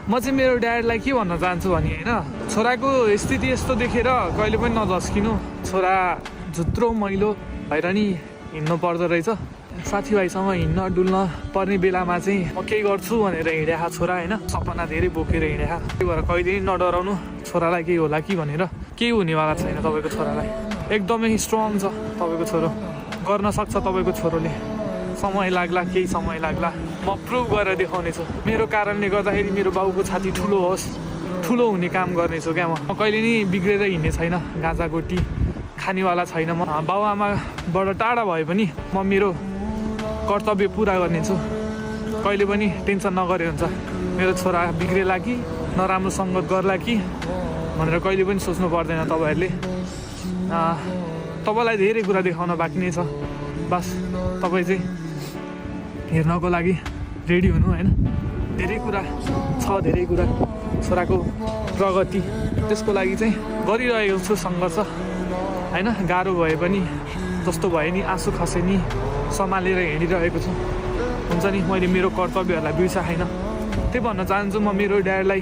म चाहिँ मेरो ड्याडलाई के भन्न चाहन्छु भने होइन, छोराको स्थिति यस्तो देखेर कहिले पनि नझस्किनु। छोरा झुत्रो मैलो भएर नि हिँड्नु पर्दो रहेछ। साथीभाइसँग हिँड्न डुल्न पर्ने बेलामा चाहिँ म केही गर्छु भनेर हिँडेको छोरा होइन, सपना धेरै बोकेर हिँडेको। त्यही भएर कहिले पनि नडराउनु, छोरालाई केही होला कि भनेर। केही हुनेवाला छैन तपाईँको छोरालाई, एकदमै स्ट्रङ छ तपाईँको छोरो, गर्न सक्छ तपाईँको छोरोले। समय लाग्ला, केही समय लाग्ला, म प्रुभ गरेर देखाउनेछु। मेरो कारणले गर्दाखेरि मेरो बाउको छाती ठुलो होस्, ठुलो हुने काम गर्नेछु क्या। म कहिले नि बिग्रेर हिँड्ने छैन, गाँजा गोटी खानेवाला छैन। म बाउआमाबाट टाढा भए पनि म मेरो कर्तव्य पुरा गर्नेछु। कहिले पनि टेन्सन नगरे हुन्छ, मेरो छोरा बिग्रेला कि नराम्रो सङ्गत गर्ला कि भनेर कहिले पनि सोच्नु पर्दैन तपाईँहरूले। तपाईँलाई धेरै कुरा देखाउन बाँकी नै छ, बस तपाईँ चाहिँ हेर्नको लागि रेडी हुनु होइन। धेरै कुरा छ, धेरै कुरा छोराको प्रगति, त्यसको लागि चाहिँ गरिरहेको छु सङ्घर्ष होइन। गाह्रो भए पनि जस्तो भए नि आँसु खसे नि सम्हालेर हिँडिरहेको छु। हुन्छ नि, मैले मेरो कर्तव्यहरूलाई बिर्साएन। त्यही भन्न चाहन्छु म मेरो ड्याडलाई।